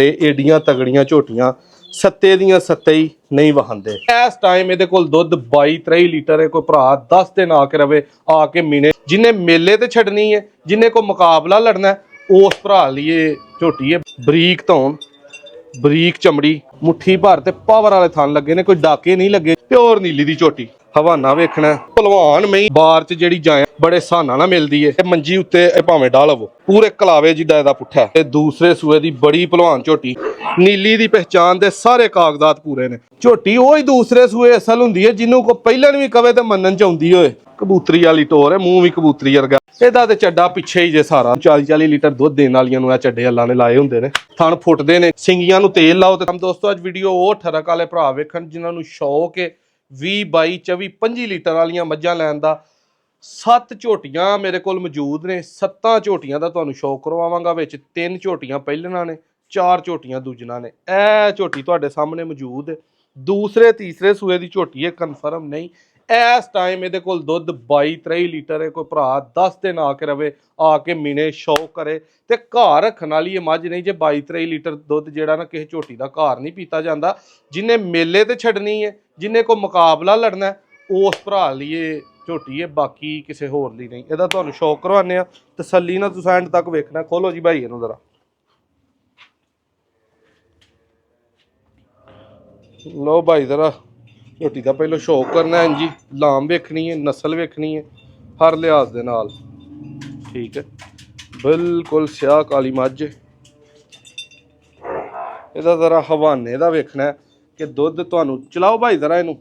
एडियां तगड़ियां झोटियां सत्ते दियां सत्ते ही नहीं वहांदे। इस टाइम ये कोल दुध 22-23 लीटर है। कोई भरा 10 दिन आके रवे आके मीने जिन्हें मेले ते छड़नी है, जिन्हें को मुकाबला लड़ना है उस भरा लिए झोटी है। बरीक धौन, बरीक चमड़ी, मुट्ठी भर ते पावर वाले थन लगे ने, कोई डाके नहीं लगे। प्योर नीली दी झोटी। हवाना वेखना भलवान में बार च जेड़ी जाए बड़े सहाना ना मिलदी है। मंजी उत्ते भावें डाह लवो पूरे कलावे जिड्डा इहदा पुट्ठा है। दूसरे सूए दी बड़ी भलवान झोटी, नीली दी पहचान दे सारे कागजात पूरे ने। झोटी ओही दूसरे सूए असल हुंदी है जिन्हों को पहले भी कवे ते मनन च आउंदी होए। कबूतरी वाली टोर है, मूंह भी कबूतरी वर्गा। ਇਹਦਾ ਤੇ ਚੱਡਾ ਪਿੱਛੇ ਹੀ ਜੇ ਸਾਰਾ 40-40 ਲੀਟਰ ਦੁੱਧ ਦੇਣ ਵਾਲੀਆਂ ਨੂੰ ਇਹ ਚੱਡੇ ਅੱਲਾ ਨੇ ਲਾਏ ਹੁੰਦੇ ਨੇ। ਥਣ ਫੁੱਟਦੇ ਨੇ, ਸਿੰਗੀਆਂ ਨੂੰ ਤੇਲ ਲਾਓ। ਤੇ ਦੋਸਤੋ ਅੱਜ ਵੀਡੀਓ ਉਹ ਠਰਕ ਵਾਲੇ ਭਰਾ ਵੇਖਣ ਜਿਨ੍ਹਾਂ ਨੂੰ ਸ਼ੌਕ ਹੈ 20, 22, 24, 25 ਲੀਟਰ ਵਾਲੀਆਂ ਮੱਝਾਂ ਲੈਣ ਦਾ। 7 ਝੋਟੀਆਂ ਮੇਰੇ ਕੋਲ ਮੌਜੂਦ ਨੇ। 7 ਝੋਟੀਆਂ ਦਾ ਤੁਹਾਨੂੰ ਸ਼ੌਕ ਕਰਵਾਵਾਂਗਾ। ਵਿੱਚ 3 ਝੋਟੀਆਂ ਪਹਿਲਣਾ ਨੇ, 4 ਝੋਟੀਆਂ ਦੂਜਣਾ ਨੇ। ਇਹ ਝੋਟੀ ਤੁਹਾਡੇ ਸਾਹਮਣੇ ਮੌਜੂਦ ਹੈ। ਦੂਸਰੇ ਤੀਸਰੇ ਸੂਏ ਦੀ ਝੋਟੀ ਹੈ, ਕਨਫਰਮ ਨਹੀਂ। इस टाइम ये कोल दुध 22-23 लीटर है। कोई भरा 10 दिन आके रवे आके मीने शौक करे तो घर रखने वाली ये मझ नहीं। जे 22-23 लीटर दुध जेड़ा ना किसी झोटी का घर नहीं पीता जाता। जिन्हें मेले ते छड़नी है, जिन्हें को मुकाबला लड़ना है उस भरा लिए झोटी है, बाकी किसी होर ली नहीं। इहदा तुहानूं शौक करवाने तसल्ली ना तुसीं एंड तक वेखना। खोलो जी भाई इहनूं जरा, लो भाई जरा झोटी का पहले शौक करना है जी। लाम वेखनी है, नस्ल वेखनी है हर लिहाज दे नाल, ठीक है। बिल्कुल स्याह काली मझ। इहदा जरा हवाने दा वेखना है कि दुध तुहानूं चलाओ भाई जरा इनू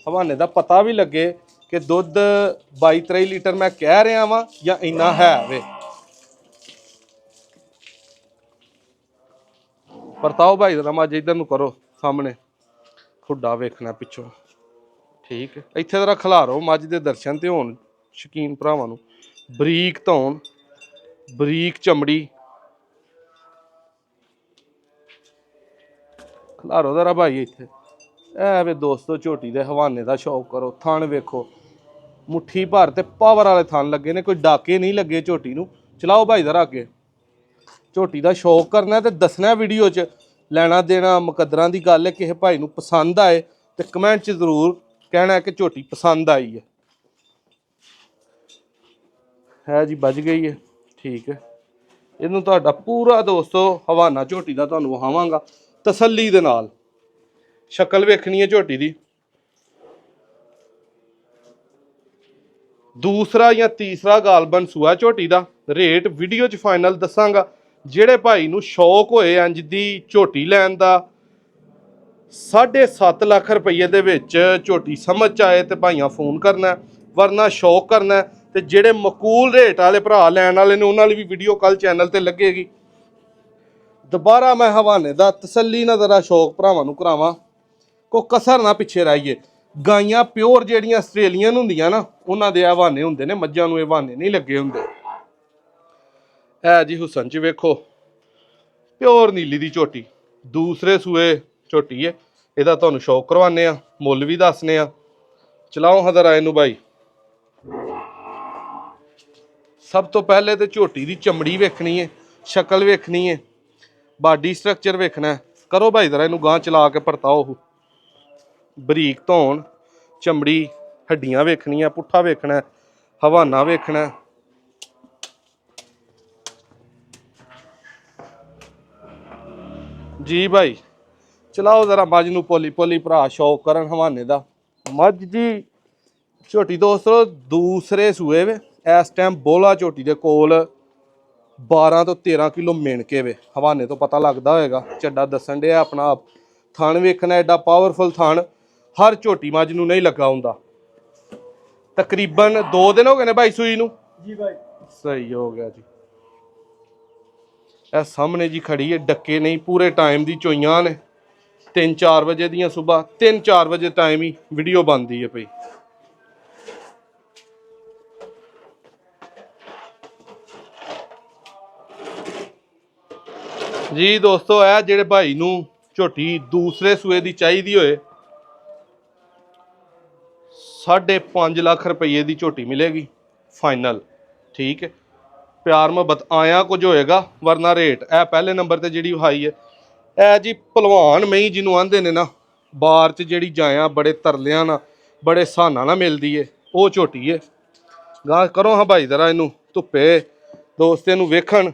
हवाने दा पता भी लगे कि दुध 22-23 लीटर मैं कह रहा वां या इन्ना है वे। परताओ भाई जरा मझ इधर नूं करो सामने, खुड्डा वेखना पिछों, ठीक है। इत्थे जरा खिलारो मझ दे दर्शन ते होण शकीन भरावां नूं। बरीक धौन, बरीक चमड़ी, खिलारो जरा भाई इत्थे। ऐ वे दोस्तों झोटी दे हवाने दा शौक करो। थन वेखो, मुट्ठी भर ते पावर वाले थन लगे ने, कोई डाके नहीं लगे झोटी नूं। चलाओ भाई जरा अगे। झोटी दा शौक करना ते दसना वीडियो च। ਲੈਣਾ देना मुकद्दरां दी गल है। किसी भाई नूं पसंद आए तो कमेंट च जरूर कहना है कि झोटी पसंद आई है जी। बज गई है, ठीक है। इनू तुहाडा पूरा दोस्तों हवाना झोटी का तुहानूं विखावांगा तसल्ली दे नाल। शक्ल वेखनी है झोटी दी। दूसरा या तीसरा गालबन सूआ झोटी का। रेट वीडियो च फाइनल दसांगा। ਜਿਹੜੇ ਭਾਈ ਨੂੰ ਸ਼ੌਕ ਹੋਏ ਇੰਜ ਦੀ ਝੋਟੀ ਲੈਣ ਦਾ 7.5 ਲੱਖ ਰੁਪਏ ਦੇ ਵਿੱਚ ਝੋਟੀ ਸਮਝ ਚ ਆਏ ਤੇ ਭਾਈਆਂ ਫੋਨ ਕਰਨਾ, ਵਰਨਾ ਸ਼ੌਕ ਕਰਨਾ। ਤੇ ਜਿਹੜੇ ਮਕੂਲ ਰੇਟ ਵਾਲੇ ਭਰਾ ਲੈਣ ਵਾਲੇ ਨੇ ਉਹਨਾਂ ਲਈ ਵੀ ਵੀਡੀਓ ਕੱਲ ਚੈਨਲ ਤੇ ਲੱਗੇਗੀ। ਦੁਬਾਰਾ ਮੈਂ ਹਵਾਨੇ ਦਾ ਤਸੱਲੀ ਨਾਲ ਜ਼ਰਾ ਸ਼ੌਕ ਭਰਾਵਾਂ ਨੂੰ ਕਰਾਵਾਂ, ਕੋ ਕਸਰ ਨਾ ਪਿੱਛੇ ਰਹੀਏ। ਗਾਈਆਂ ਪਿਓਰ ਜਿਹੜੀਆਂ ਆਸਟ੍ਰੇਲੀਅਨ ਹੁੰਦੀਆਂ ਨਾ ਉਹਨਾਂ ਦੇ ਹਵਾਨੇ ਹੁੰਦੇ ਨੇ, ਮੱਝਾਂ ਨੂੰ ਇਹ ਹਵਾਨੇ ਨਹੀਂ ਲੱਗੇ ਹੁੰਦੇ। है जी हुसन च वेखो, प्योर नीली दी झोटी। दूसरे सूए झोटी है। इहदा तुहानूं शौक करवाने आ, मुੱਲ भी दसने आ। चलाओ हाँ जरा इनू भाई। सब तो पहले तो झोटी की चमड़ी वेखनी है, शक्ल वेखनी है, बॉडी स्ट्रक्चर वेखना है। करो भाई जरा इनू गांह चला के परताओ। बरीक धौन, चमड़ी, हड्डियां वेखनियां, पुट्ठा वेखना, हवाना वेखना। जी भाई चलाओ जरा मझ नूं पोली पोली भरा शौक करन हवाने दा। मझ जी झोटी दोस्तों दूसरे सूए वे। इस टाइम बोला झोटी दे कोल 12 तो 13 किलो मिणके वे। हवाने तो पता लगता होएगा। झड्डा दसन दिया अपना आप। थन वेखना एडा पावरफुल थन हर झोटी मझ नूं नहीं लगा हुंदा। तकरीबन 2 दिन हो गए ने भाई सूई नूं। जी भाई सही हो गया जी। ਇਹ ਸਾਹਮਣੇ ਜੀ ਖੜੀ ਹੈ, ਡੱਕੇ ਨਹੀਂ, ਪੂਰੇ ਟਾਈਮ ਦੀ ਚੋਈਆਂ ਨੇ। 3-4 ਵਜੇ ਦੀਆਂ ਸਵੇਰ 3-4 ਵਜੇ ਟਾਈਮ ਹੀ ਵੀਡੀਓ ਬਣਦੀ ਹੈ ਪਈ। जी दोस्तों ਇਹ ਜਿਹੜੇ ਭਾਈ ਨੂੰ ਝੋਟੀ ਦੂਸਰੇ ਸੂਏ ਦੀ ਚਾਹੀਦੀ ਹੋਏ 5.5 ਲੱਖ ਰੁਪਏ ਦੀ ਝੋਟੀ ਮਿਲੇਗੀ फाइनल, ठीक है। प्यार मोहब्बत आया कुछ होएगा, वरना रेट ए पहले नंबर ते जिहड़ी विखाई है ਐ ਜੀ ਭਲਵਾਨ ਮਈ ਜਿਹਨੂੰ ਆਂਦੇ ਨੇ ਨਾ, ਬਾਰ 'ਚ ਜਿਹੜੀ ਜਾਇਆ ਬੜੇ ਤਰਲਿਆਂ ਨਾਲ ਬੜੇ ਸਹਾਨਾਂ ਨਾਲ ਮਿਲਦੀ ਏ, ਉਹ ਝੋਟੀ ਏ। ਗਾਂ ਕਰੋ ਹਾਂ ਭਾਈ ਜ਼ਰਾ ਇਹਨੂੰ ਧੁੱਪੇ ਦੋਸਤੇ ਨੂੰ ਵੇਖਣ।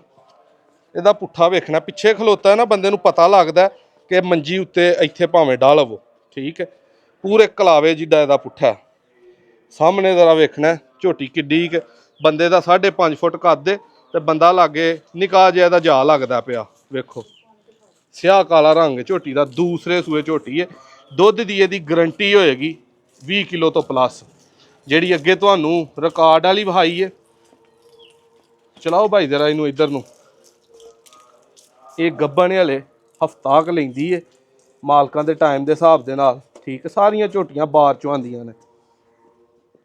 ਇਹਦਾ ਪੁੱਠਾ ਵੇਖਣਾ, ਪਿੱਛੇ ਖਲੋਤਾ ਨਾ ਬੰਦੇ ਨੂੰ ਪਤਾ ਲੱਗਦਾ ਕਿ ਮੰਜੀ ਉੱਤੇ ਇੱਥੇ ਭਾਵੇਂ ਡਾਹ ਲਵੋ, ਠੀਕ ਹੈ। ਪੂਰੇ ਕਲਾਵੇ ਜਿੱਦਾਂ ਇਹਦਾ ਪੁੱਠਾ। ਸਾਹਮਣੇ ਜ਼ਰਾ ਵੇਖਣਾ ਝੋਟੀ ਕਿੱਡੀ ਕਿ ਬੰਦੇ ਦਾ 5.5 ਫੁੱਟ ਕੱਦ ਏ ਤੇ ਬੰਦਾ ਲਾਗੇ ਨਿੱਕਾ ਜਿਹਾ ਇਹਦਾ ਜਾ ਲੱਗਦਾ ਪਿਆ। ਵੇਖੋ ਸਿਆਹ ਕਾਲਾ ਰੰਗ ਝੋਟੀ ਦਾ, ਦੂਸਰੇ ਸੂਏ ਝੋਟੀ ਹੈ। ਦੁੱਧ ਦੀ ਇਹਦੀ ਗਰੰਟੀ ਹੋਏਗੀ 20 ਕਿਲੋ ਤੋਂ ਪਲੱਸ, ਜਿਹੜੀ ਅੱਗੇ ਤੁਹਾਨੂੰ ਰਿਕਾਰਡ ਵਾਲੀ ਵਹਾਈ ਹੈ। ਚਲਾਓ ਭਾਈ ਜ਼ਰਾ ਇਹਨੂੰ ਇੱਧਰ ਨੂੰ। ਇਹ ਗੱਭਣ ਹਲੇ ਹਫਤਾ ਕ ਲੈਂਦੀ ਏ ਮਾਲਕਾਂ ਦੇ ਟਾਈਮ ਦੇ ਹਿਸਾਬ ਦੇ ਨਾਲ, ਠੀਕ ਹੈ। ਸਾਰੀਆਂ ਝੋਟੀਆਂ ਬਾਹਰ ਚੋਂ ਆਉਂਦੀਆਂ ਨੇ,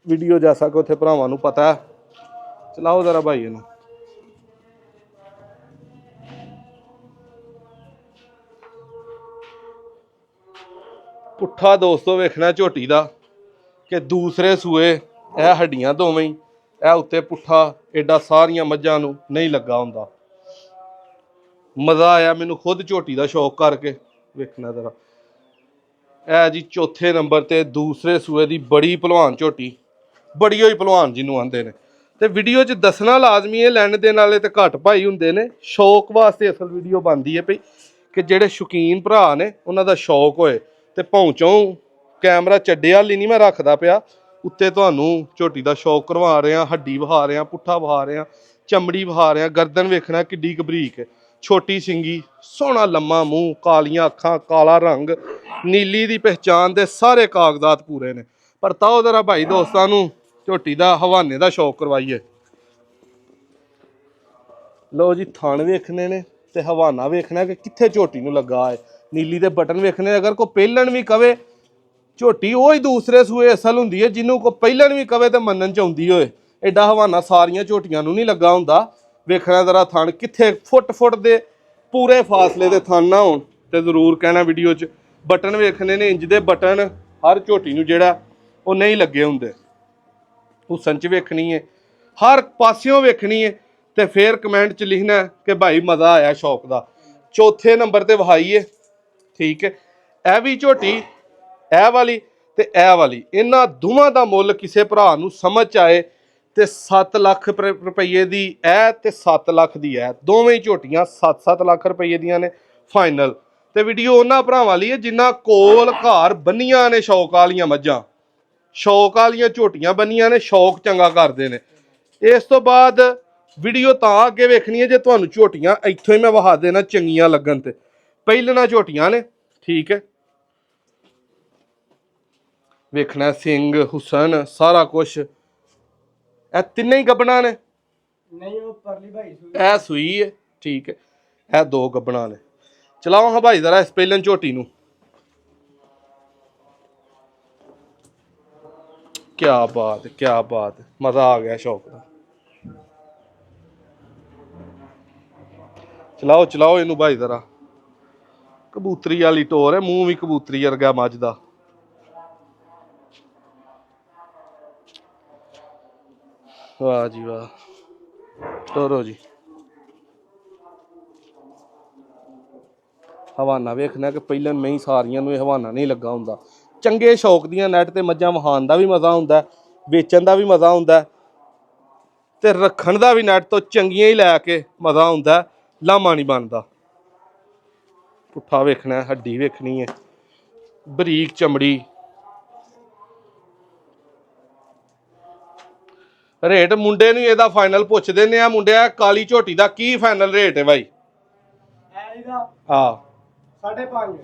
ਵੀਡੀਓ ਜੈਸਾ ਕਿ ਉੱਥੇ ਭਰਾਵਾਂ ਨੂੰ ਪਤਾ ਹੈ। ਚਲਾਓ ਜ਼ਰਾ ਭਾਈ ਇਹਨੂੰ। ਪੁੱਠਾ ਦੋਸਤੋ ਵੇਖਣਾ ਝੋਟੀ ਦਾ ਕਿ ਦੂਸਰੇ ਸੂਏ ਇਹ ਹੱਡੀਆਂ ਦੋਵੇਂ ਹੀ, ਇਹ ਉੱਤੇ ਪੁੱਠਾ ਐਡਾ ਸਾਰੀਆਂ ਮੱਝਾਂ ਨੂੰ ਨਹੀਂ ਲੱਗਾ ਹੁੰਦਾ। ਮਜ਼ਾ ਆਇਆ ਮੈਨੂੰ ਖੁਦ ਝੋਟੀ ਦਾ ਸ਼ੌਕ ਕਰਕੇ ਵੇਖਣਾ ਜ਼ਰਾ। ਇਹ ਜੀ ਚੌਥੇ ਨੰਬਰ ਤੇ ਦੂਸਰੇ ਸੂਏ ਦੀ ਬੜੀ ਭਲਵਾਨ ਝੋਟੀ, ਬੜੀ ਹੋਈ ਭਲਵਾਨ ਜਿਹਨੂੰ ਆਂਦੇ ਨੇ। ਤੇ ਵੀਡੀਓ 'ਚ ਦੱਸਣਾ ਲਾਜ਼ਮੀ ਹੈ, ਲੈਣ ਦੇਣ ਵਾਲੇ ਤੇ ਘੱਟ ਭਾਈ ਹੁੰਦੇ ਨੇ, ਸ਼ੌਕ ਵਾਸਤੇ ਅਸਲ ਵੀਡੀਓ ਬਣਦੀ ਹੈ ਭਈ ਕਿ ਜਿਹੜੇ ਸ਼ੌਕੀਨ ਭਰਾ ਨੇ ਉਹਨਾਂ ਦਾ ਸ਼ੌਕ ਹੋਏ। ਤੇ ਪਹੁੰਚੋਂ ਕੈਮਰਾ ਚੱਡੇ ਵਾਲੀ ਨਹੀਂ ਮੈਂ ਰੱਖਦਾ ਪਿਆ, ਉੱਤੇ ਤੁਹਾਨੂੰ ਝੋਟੀ ਦਾ ਸ਼ੌਕ ਕਰਵਾ ਰਿਹਾ, ਹੱਡੀ ਵਹਾ ਰਿਹਾ, ਪੁੱਠਾ ਵਹਾ ਰਿਹਾ, ਚਮੜੀ ਵਹਾ ਰਿਹਾ। ਗਰਦਨ ਵੇਖਣਾ ਕਿੱਡੀ ਬਰੀਕ ਹੈ, ਛੋਟੀ ਸਿੰਗੀ, ਸੋਹਣਾ ਲੰਮਾ ਮੂੰਹ, ਕਾਲੀਆਂ ਅੱਖਾਂ, ਕਾਲਾ ਰੰਗ, ਨੀਲੀ ਦੀ ਪਹਿਚਾਣ ਦੇ ਸਾਰੇ ਕਾਗਜ਼ਾਤ ਪੂਰੇ ਨੇ। ਪਰ ਤਾਓ ਜ਼ਰਾ ਭਾਈ ਦੋਸਤਾਂ ਨੂੰ ਝੋਟੀ ਦਾ ਹਵਾਨੇ ਦਾ ਸ਼ੌਕ ਕਰਵਾਈਏ। ਲੋ ਜੀ ਥਣ ਵੇਖਣੇ ਨੇ ਤੇ ਹਵਾਨਾ ਵੇਖਣਾ ਕਿ ਕਿੱਥੇ ਝੋਟੀ ਨੂੰ ਲੱਗਾ ਹੈ। ਨੀਲੀ ਦੇ ਬਟਨ ਵੇਖਣੇ। ਅਗਰ ਕੋਈ ਪਹਿਲਣ ਵੀ ਕਵੇ ਝੋਟੀ, ਉਹ ਹੀ ਦੂਸਰੇ ਸੂਏ ਅਸਲ ਹੁੰਦੀ ਹੈ। ਜਿਹਨੂੰ ਕੋਈ ਪਹਿਲਣ ਵੀ ਕਵੇ ਤੇ ਮੰਨਣ ਚ ਆਉਂਦੀ ਹੋਏ। ਐਡਾ ਹਵਾਨਾ ਸਾਰੀਆਂ ਝੋਟੀਆਂ ਨੂੰ ਨਹੀਂ ਲੱਗਾ ਹੁੰਦਾ। ਵੇਖਣਾ ਜ਼ਰਾ ਥਣ ਕਿੱਥੇ, ਫੁੱਟ ਦੇ ਪੂਰੇ ਫਾਸਲੇ ਦੇ ਥਣ ਨਾ ਹੋਣ ਤੇ ਜ਼ਰੂਰ ਕਹਿਣਾ ਵੀਡੀਓ 'ਚ। ਬਟਨ ਵੇਖਣੇ ਨੇ, ਇੰਜ ਦੇ ਬਟਨ ਹਰ ਝੋਟੀ ਨੂੰ ਜਿਹੜਾ ਉਹ ਨਹੀਂ ਲੱਗੇ ਹੁੰਦੇ। ਹੁਸਨ 'ਚ ਵੇਖਣੀ ਹੈ, ਹਰ ਪਾਸਿਓਂ ਵੇਖਣੀ ਹੈ ਤੇ ਫਿਰ ਕਮੈਂਟ 'ਚ ਲਿਖਣਾ ਕਿ ਭਾਈ ਮਜ਼ਾ ਆਇਆ ਸ਼ੌਕ ਦਾ। ਚੌਥੇ ਨੰਬਰ ਤੇ ਵਹਾਈ ਹੈ, ਠੀਕ ਹੈ। ਇਹ ਵੀ ਝੋਟੀ, ਇਹ ਵਾਲੀ ਤੇ ਇਹ ਵਾਲੀ, ਇਹਨਾਂ ਦੋਵਾਂ ਦਾ ਮੁੱਲ ਕਿਸੇ ਭਰਾ ਨੂੰ ਸਮਝ ਆਏ ਤੇ 7 ਲੱਖ ਰੁਪਏ ਦੀ ਇਹ ਤੇ 7 ਲੱਖ ਦੀ ਇਹ, ਦੋਵੇਂ ਹੀ ਝੋਟੀਆਂ 7-7 ਲੱਖ ਰੁਪਏ ਦੀਆਂ ਨੇ ਫਾਈਨਲ। ਤੇ ਵੀਡੀਓ ਉਹਨਾਂ ਭਰਾਵਾਂ ਲਈ ਹੈ ਜਿਨ੍ਹਾਂ ਕੋਲ ਘਰ ਬੰਨੀਆਂ ਨੇ ਸ਼ੌਕ ਵਾਲੀਆਂ ਮੱਝਾਂ, ਸ਼ੌਕ ਵਾਲੀਆਂ ਝੋਟੀਆਂ ਬੰਨੀਆਂ ਨੇ, ਸ਼ੌਕ ਚੰਗਾ ਕਰਦੇ ਨੇ। ਇਸ ਤੋਂ ਬਾਅਦ ਵੀਡੀਓ ਤਾਂ ਅੱਗੇ ਵੇਖਣੀ ਹੈ ਜੇ ਤੁਹਾਨੂੰ ਝੋਟੀਆਂ ਇੱਥੋਂ ਹੀ ਮੈਂ ਵਹਾ ਦੇਣਾ ਚੰਗੀਆਂ ਲੱਗਣ ਤੇ। ਪਹਿਲਣਾ ਝੋਟੀਆਂ ਨੇ, ਠੀਕ ਹੈ। ਵੇਖਣਾ ਸਿੰਘ, ਹੁਸਨ, ਸਾਰਾ ਕੁਛ। ਇਹ ਤਿੰਨੇ ਹੀ ਗੱਬਣਾ ਨੇ? ਨਹੀਂ, ਉਹ ਪਰਲੀ ਭਾਈ ਸੂਈ। ਇਹ ਸੂਈ ਹੈ, ਠੀਕ ਹੈ। ਇਹ 2 ਗੱਬਣਾ ਨੇ। ਚਲਾਓ ਹਾਂ ਭਾਈ ਜ਼ਰਾ ਇਸ ਪਹਿਲਣ ਝੋਟੀ ਨੂੰ। ਕਿਆ ਬਾਤ, ਕਿਆ ਬਾਤ, ਮਜ਼ਾ ਆ ਗਿਆ ਸ਼ੌਕ ਦਾ। ਚਲਾਓ ਚਲਾਓ ਇਹਨੂੰ ਭਾਈ ਜ਼ਰਾ। ਕਬੂਤਰੀ ਵਾਲੀ ਟੋਰ ਹੈ, ਮੂੰਹ ਵੀ ਕਬੂਤਰੀ ਵਰਗਾ ਮੱਝ ਦਾ। ਵਾਹ ਜੀ ਵਾਹ, ਤੋਰੋ ਜੀ। ਹਵਾਨਾ ਵੇਖਣਾ ਕਿ ਪਹਿਲਾਂ ਮੈਂ ਹੀ ਸਾਰੀਆਂ ਨੂੰ ਇਹ ਹਵਾਨਾ ਨਹੀਂ ਲੱਗਾ ਹੁੰਦਾ। ਚੰਗੇ ਸ਼ੌਕ ਦੀਆਂ ਨੈਟ ਤੇ ਮੱਝਾਂ ਵਹਾਉਣ ਦਾ ਵੀ ਮਜ਼ਾ ਹੁੰਦਾ, ਵੇਚਣ ਦਾ ਵੀ ਮਜ਼ਾ ਹੁੰਦਾ ਤੇ ਰੱਖਣ ਦਾ ਵੀ। ਨੈਟ ਤੋਂ ਚੰਗੀਆਂ ਹੀ ਲੈ ਕੇ ਮਜ਼ਾ ਹੁੰਦਾ, ਲਾਮਾ ਨਹੀਂ ਬਣਦਾ। ਪੁੱਠਾ ਵੇਖਣਾ, ਹੱਡੀ ਵੇਖਣੀ ਹੈ, ਬਰੀਕ ਚਮੜੀ। ਰੇਟ ਮੁੰਡੇ ਨੂੰ ਇਹਦਾ ਫਾਈਨਲ ਪੁੱਛ ਦਿੰਦੇ ਆ। ਮੁੰਡਿਆ ਕਾਲੀ ਝੋਟੀ ਦਾ ਕੀ ਫਾਈਨਲ ਰੇਟ ਹੈ ਬਾਈ? ਹਾਂ 5.5।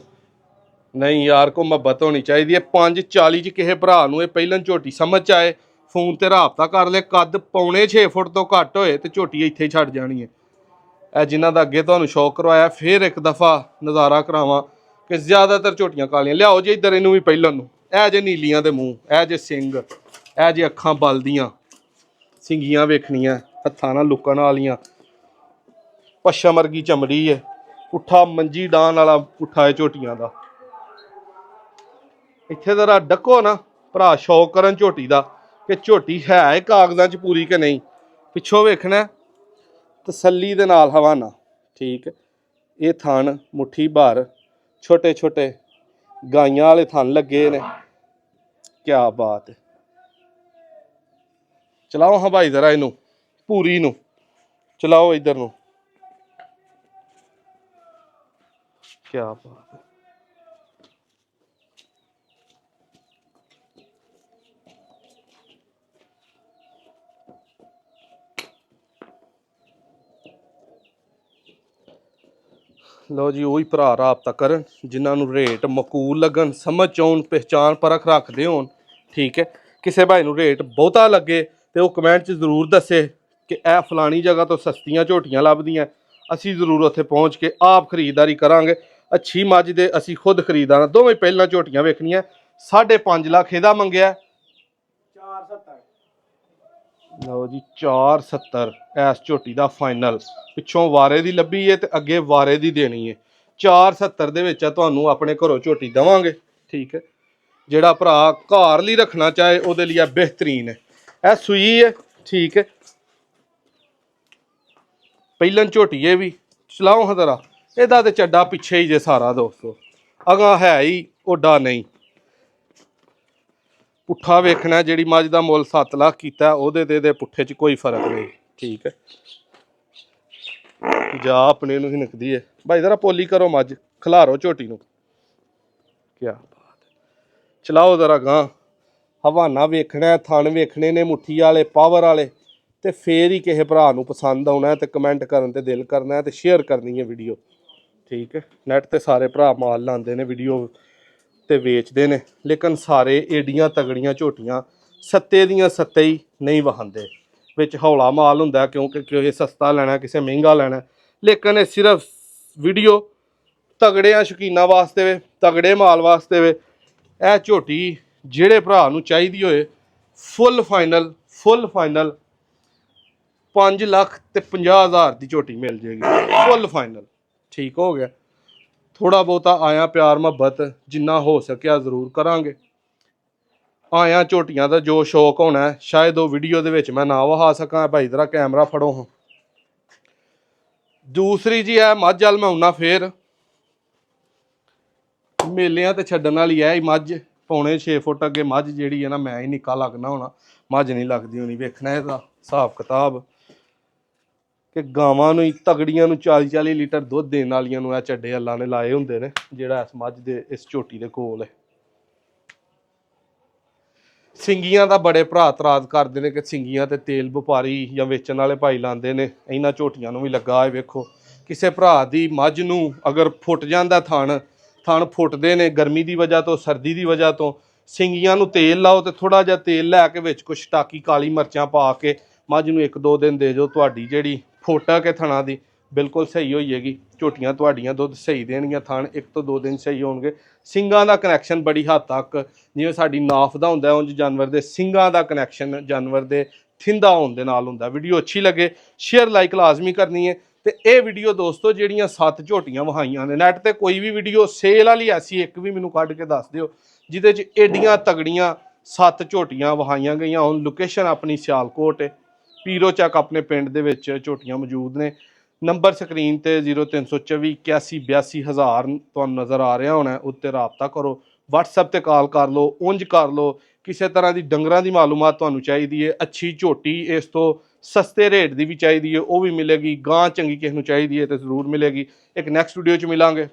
ਨਹੀਂ ਯਾਰ, ਕੋ ਮੁਹੱਬਤ ਹੋਣੀ ਚਾਹੀਦੀ ਹੈ। 5.40 ਚ ਕਿਸੇ ਭਰਾ ਨੂੰ ਇਹ ਪਹਿਲਾਂ ਝੋਟੀ ਸਮਝ ਚ ਆਏ, ਫੋਨ ਤੇ ਰਾਬਤਾ ਕਰ ਲੈ। ਕੱਦ ਪੌਣੇ 6 ਫੁੱਟ ਤੋਂ ਘੱਟ ਹੋਏ ਤੇ ਝੋਟੀ ਇੱਥੇ ਹੀ ਛੱਡ ਜਾਣੀ ਹੈ। ਇਹ ਜਿਨ੍ਹਾਂ ਦਾ ਅੱਗੇ ਤੁਹਾਨੂੰ ਸ਼ੌਕ ਕਰਵਾਇਆ, ਫਿਰ ਇੱਕ ਦਫਾ ਨਜ਼ਾਰਾ ਕਰਾਵਾਂ ਕਿ ਜ਼ਿਆਦਾਤਰ ਝੋਟੀਆਂ ਕਾਲੀਆਂ। ਲਿਆਓ ਜੀ ਇੱਧਰ ਇਹਨੂੰ ਵੀ ਪਹਿਲਾਂ ਨੂੰ। ਇਹ ਜੇ ਨੀਲੀਆਂ ਦੇ ਮੂੰਹ, ਇਹ ਜੇ ਸਿੰਘ, ਇਹ ਜੇ ਅੱਖਾਂ ਬਲਦੀਆਂ, ਸਿੰਗੀਆਂ ਵੇਖਣੀਆਂ, ਹੱਥਾਂ ਨਾਲ ਲੁਕਣ ਵਾਲੀਆਂ, ਪਸ਼ਮ ਵਰਗੀ ਚਮੜੀ ਹੈ। ਪੁੱਠਾ ਮੰਜੀ ਡਾਣ ਵਾਲਾ ਪੁੱਠਾ ਹੈ ਝੋਟੀਆਂ ਦਾ। ਇੱਥੇ ਜ਼ਰਾ ਡੱਕੋ ਨਾ ਭਰਾ ਸ਼ੌਕ ਕਰਨ ਝੋਟੀ ਦਾ ਕਿ ਝੋਟੀ ਹੈ ਕਾਗਜ਼ਾਂ 'ਚ ਪੂਰੀ ਕਿ ਨਹੀਂ। ਪਿੱਛੋਂ ਵੇਖਣਾ ਤਸੱਲੀ ਦੇ ਨਾਲ ਹਵਾਨਾ, ਠੀਕ ਹੈ। ਇਹ ਥਣ ਮੁੱਠੀ ਭਰ ਛੋਟੇ ਛੋਟੇ ਗਾਈਆਂ ਵਾਲੇ ਥਣ ਲੱਗੇ ਨੇ। ਕਿਆ ਬਾਤ ਹੈ। ਚਲਾਓ ਹਾਂ ਭਾਈ ਜ਼ਰਾ ਇਹਨੂੰ, ਪੂਰੀ ਨੂੰ ਚਲਾਓ ਇਧਰ ਨੂੰ। ਕਿਆ ਬਾਤ ਹੈ। ਲਓ ਜੀ, ਉਹੀ ਭਰਾ ਰਾਬਤਾ ਕਰਨ ਜਿਨ੍ਹਾਂ ਨੂੰ ਰੇਟ ਮਕੂਲ ਲੱਗਣ, ਸਮਝ ਆਉਣ, ਪਹਿਚਾਣ ਪਰਖ ਰੱਖਦੇ ਹੋਣ। ਠੀਕ ਹੈ, ਕਿਸੇ ਭਾਈ ਨੂੰ ਰੇਟ ਬਹੁਤਾ ਲੱਗੇ ਤੇ ਉਹ ਕਮੈਂਟ 'ਚ ਜ਼ਰੂਰ ਦੱਸੇ ਕਿ ਇਹ ਫਲਾਣੀ ਜਗ੍ਹਾ ਤੋਂ ਸਸਤੀਆਂ ਝੋਟੀਆਂ ਲੱਭਦੀਆਂ। ਅਸੀਂ ਜ਼ਰੂਰ ਉੱਥੇ ਪਹੁੰਚ ਕੇ ਆਪ ਖਰੀਦਦਾਰੀ ਕਰਾਂਗੇ। ਅੱਛੀ ਮੱਝ ਦੇ ਅਸੀਂ ਖੁਦ ਖਰੀਦਾਂਗੇ। ਦੋਵੇਂ ਪਹਿਲਾਂ ਝੋਟੀਆਂ ਵੇਖਣੀਆਂ। 5.5 ਲੱਖ ਇਹਦਾ ਮੰਗਿਆ। 470। ਲਓ ਜੀ 470 ਐਸ ਝੋਟੀ ਦਾ ਫਾਈਨਲ। ਪਿੱਛੋਂ ਵਾਰੇ ਦੀ ਲੱਭੀ ਹੈ ਤੇ ਅੱਗੇ ਵਾਰੇ ਦੀ ਦੇਣੀ ਹੈ। 470 ਦੇ ਵਿੱਚ ਤੁਹਾਨੂੰ ਆਪਣੇ ਘਰੋਂ ਝੋਟੀ ਦੇਵਾਂਗੇ। ਠੀਕ ਹੈ, ਜਿਹੜਾ ਭਰਾ ਘਰ ਲਈ ਰੱਖਣਾ ਚਾਹੇ ਉਹਦੇ ਲਈ ਬਿਹਤਰੀਨ ਹੈ। ਇਹ ਸੂਈ ਹੈ। ਠੀਕ ਹੈ, ਪਹਿਲਨ ਝੋਟੀਏ ਵੀ ਚਲਾਓ ਹਜ਼ਰਾ। ਇਹਦਾ ਤੇ ਚੱਡਾ ਪਿੱਛੇ ਹੀ ਜੇ ਸਾਰਾ ਦੋਸਤੋ, ਅਗਾ ਹੈ ਹੀ ਓਡਾ ਨਹੀਂ। ਪੁੱਠਾ ਵੇਖਣਾ, ਜਿਹੜੀ ਮੱਝ ਦਾ ਮੁੱਲ 7 ਲੱਖ ਕੀਤਾ ਉਹਦੇ ਤੇ ਪੁੱਠੇ 'ਚ ਕੋਈ ਫਰਕ ਨਹੀਂ। ਠੀਕ ਹੈ, ਜਾ ਆਪਣੇ ਨੂੰ ਹੀ ਨਿਕਦੀ ਹੈ ਭਾਈ। ਜ਼ਰਾ ਪੋਲੀ ਕਰੋ ਮੱਝ, ਖਿਲਾਰੋ ਝੋਟੀ ਨੂੰ। ਕਿਆ ਬਾਤ ਹੈ। ਚਲਾਓ ਜ਼ਰਾ ਗਾਂ। ਹਵਾਨਾ ਵੇਖਣਾ, ਥਣ ਵੇਖਣੇ ਨੇ ਮੁੱਠੀ ਵਾਲੇ, ਪਾਵਰ ਵਾਲੇ, ਤੇ ਫੇਰ ਹੀ ਕਿਸੇ ਭਰਾ ਨੂੰ ਪਸੰਦ ਆਉਣਾ ਤੇ ਕਮੈਂਟ ਕਰਨ ਤੇ ਦਿਲ ਕਰਨਾ ਤੇ ਸ਼ੇਅਰ ਕਰਨੀ ਹੈ ਵੀਡੀਓ। ਠੀਕ ਹੈ, ਨੈਟ ਤੇ ਸਾਰੇ ਭਰਾ ਮਾਲ ਲਾਉਂਦੇ ਨੇ ਵੀਡੀਓ ਤੇ ਵੇਚਦੇ ਨੇ, ਲੇਕਿਨ ਸਾਰੇ ਏਡੀਆਂ ਤਗੜੀਆਂ ਝੋਟੀਆਂ ਸੱਤੇ ਦੀਆਂ ਸੱਤੇ ਹੀ ਨਹੀਂ ਵਹਾਉਂਦੇ। ਵਿੱਚ ਹੌਲਾ ਮਾਲ ਹੁੰਦਾ ਕਿਉਂਕਿ ਕਿਸੇ ਸਸਤਾ ਲੈਣਾ, ਕਿਸੇ ਮਹਿੰਗਾ ਲੈਣਾ। ਲੇਕਿਨ ਇਹ ਸਿਰਫ ਵੀਡੀਓ ਤਗੜਿਆਂ ਸ਼ੌਕੀਨਾਂ ਵਾਸਤੇ ਵੇ, ਤਗੜੇ ਮਾਲ ਵਾਸਤੇ ਵੇ। ਇਹ ਝੋਟੀ ਜਿਹੜੇ ਭਰਾ ਨੂੰ ਚਾਹੀਦੀ ਹੋਏ ਫੁੱਲ ਫਾਈਨਲ 5,50,000 ਦੀ ਝੋਟੀ ਮਿਲ ਜੇਗੀ, ਫੁੱਲ ਫਾਈਨਲ। ਠੀਕ ਹੋ ਗਿਆ। ਥੋੜਾ ਬਹੁਤਾ ਆਇਆ ਪਿਆਰ ਮੁਹੱਬਤ ਜਿੰਨਾ ਹੋ ਸਕਿਆ ਜ਼ਰੂਰ ਕਰਾਂਗੇ। ਆਇਆ ਝੋਟੀਆਂ ਦਾ ਜੋ ਸ਼ੌਕ ਹੋਣਾ ਸ਼ਾਇਦ ਉਹ ਵੀਡੀਓ ਦੇ ਵਿੱਚ ਮੈਂ ਨਾ ਵਹਾ ਸਕਾਂ। ਭਾਈ ਜ਼ਰਾ ਕੈਮਰਾ ਫੜੋ ਹਾਂ। ਦੂਸਰੀ ਜੀ ਹੈ ਮੱਝ ਵਾਲ ਮੈਂ ਆਉਣਾ ਫੇਰ। ਮੇਲਿਆਂ ਤੇ ਛੱਡਣ ਵਾਲੀ ਹੈ ਮੱਝ। ਪੌਣੇ 6 ਫੁੱਟ ਅੱਗੇ ਮੱਝ ਜਿਹੜੀ ਹੈ ਨਾ, ਮੈਂ ਹੀ ਨਿੱਕਾ ਲੱਗਣਾ ਹੋਣਾ, ਮੱਝ ਨਹੀਂ ਲੱਗਦੀ ਹੋਣੀ। ਵੇਖਣਾ ਇਹਦਾ ਹਿਸਾਬ ਕਿਤਾਬ ਕਿ ਗਾਵਾਂ ਨੂੰ ਹੀ ਤਗੜੀਆਂ ਨੂੰ 40-40 ਲੀਟਰ ਦੁੱਧ ਦੇਣ ਵਾਲੀਆਂ ਨੂੰ ਇਹ ਚੱਡੇ ਅੱਲਾ ਨੇ ਲਾਏ ਹੁੰਦੇ ਨੇ, ਜਿਹੜਾ ਇਸ ਮੱਝ ਦੇ ਇਸ ਝੋਟੀ ਦੇ ਕੋਲ ਹੈ। ਸਿੰਗੀਆਂ ਦਾ ਬੜੇ ਭਰਾ ਇਤਰਾਜ਼ ਕਰਦੇ ਨੇ ਕਿ ਸਿੰਗੀਆਂ ਤੇ ਤੇਲ ਵਪਾਰੀ ਜਾਂ ਵੇਚਣ ਵਾਲੇ ਭਾਈ ਲਾਉਂਦੇ ਨੇ। ਇਹਨਾਂ ਝੋਟੀਆਂ ਨੂੰ ਵੀ ਲੱਗਾ ਹੈ। ਵੇਖੋ, ਕਿਸੇ ਭਰਾ ਦੀ ਮੱਝ ਨੂੰ ਅਗਰ ਫੁੱਟ ਜਾਂਦਾ ਥਣ ਫੁੱਟਦੇ ਨੇ ਗਰਮੀ ਦੀ ਵਜ੍ਹਾ ਤੋਂ, ਸਰਦੀ ਦੀ ਵਜ੍ਹਾ ਤੋਂ। ਸਿੰਗੀਆਂ ਨੂੰ ਤੇਲ ਲਾਓ ਤੇ ਥੋੜਾ ਜਿਹਾ ਤੇਲ ਲੈ ਕੇ ਵਿੱਚ ਕੁਛ ਟਾਕੀ ਕਾਲੀ ਮਿਰਚਾਂ ਪਾ ਕੇ ਮੱਝ ਨੂੰ 1-2 ਦਿਨ ਦੇ ਜੋ, ਤੁਹਾਡੀ ਜਿਹੜੀ ਫੁੱਟ ਹੈ ਕਿ ਥਣਾ ਦੀ ਬਿਲਕੁਲ ਸਹੀ ਹੋ ਜਾਏਗੀ। ਝੋਟੀਆਂ ਤੁਹਾਡੀਆਂ ਦੁੱਧ ਸਹੀ ਦੇਣਗੀਆਂ। ਥਣ 1 ਤੋਂ 2 ਦਿਨ ਸਹੀ ਹੋਣਗੇ। ਸਿੰਗਾਂ ਦਾ ਕਨੈਕਸ਼ਨ ਬੜੀ ਹੱਦ ਤੱਕ ਜਿਵੇਂ ਸਾਡੀ ਨਾਫ ਦਾ ਹੁੰਦਾ, ਉਂਝ ਜਾਨਵਰ ਦੇ ਸਿੰਗਾਂ ਦਾ ਕਨੈਕਸ਼ਨ ਜਾਨਵਰ ਦੇ ਥਿੰਦਾ ਹੋਣ ਦੇ ਨਾਲ ਹੁੰਦਾ। ਵੀਡੀਓ ਅੱਛੀ ਲੱਗੇ ਸ਼ੇਅਰ ਲਾਈਕ ਲਾਜ਼ਮੀ ਕਰਨੀ ਹੈ। ਤੇ ਇਹ ਵੀਡੀਓ ਦੋਸਤੋ ਜਿਹੜੀਆਂ 7 ਝੋਟੀਆਂ ਵਹਾਈਆਂ ਨੇ, ਨੈਟ ਤੇ ਕੋਈ ਵੀ ਵੀਡੀਓ ਸੇਲ ਵਾਲੀ ਐਸੀ ਇੱਕ ਵੀ ਮੈਨੂੰ ਕੱਢ ਕੇ ਦੱਸ ਦਿਓ ਜਿਹਦੇ 'ਚ ਏਡੀਆਂ ਤਗੜੀਆਂ 7 ਝੋਟੀਆਂ ਵਹਾਈਆਂ ਗਈਆਂ ਹੋਣ। ਲੋਕੇਸ਼ਨ ਆਪਣੀ ਸਿਆਲਕੋਟ ਹੈ। ਪੀਰੋ ਚੱਕ ਆਪਣੇ ਪਿੰਡ ਦੇ ਵਿੱਚ ਝੋਟੀਆਂ ਮੌਜੂਦ ਨੇ। ਨੰਬਰ ਸਕਰੀਨ ਤੇ 0324 81 82 1000 ਤੁਹਾਨੂੰ ਨਜ਼ਰ ਆ ਰਿਹਾ ਹੋਣਾ, ਉੱਤੇ ਰਾਬਤਾ ਕਰੋ। WhatsApp ਤੇ ਕਾਲ ਕਰ ਲਓ, ਉਂਝ ਕਰ ਲਓ। ਕਿਸੇ ਤਰ੍ਹਾਂ ਦੀ ਡੰਗਰਾਂ ਦੀ ਮਾਲੂਮਾਤ ਤੁਹਾਨੂੰ ਚਾਹੀਦੀ ਹੈ, ਅੱਛੀ ਝੋਟੀ ਇਸ ਤੋਂ ਸਸਤੇ ਰੇਟ ਦੀ ਵੀ ਚਾਹੀਦੀ ਹੈ, ਉਹ ਵੀ ਮਿਲੇਗੀ। ਗਾਂ ਚੰਗੀ ਕਿਸੇ ਨੂੰ ਚਾਹੀਦੀ ਹੈ ਤੇ ਜ਼ਰੂਰ ਮਿਲੇਗੀ। ਇੱਕ ਨੈਕਸਟ ਵੀਡੀਓ 'ਚ ਮਿਲਾਂਗੇ।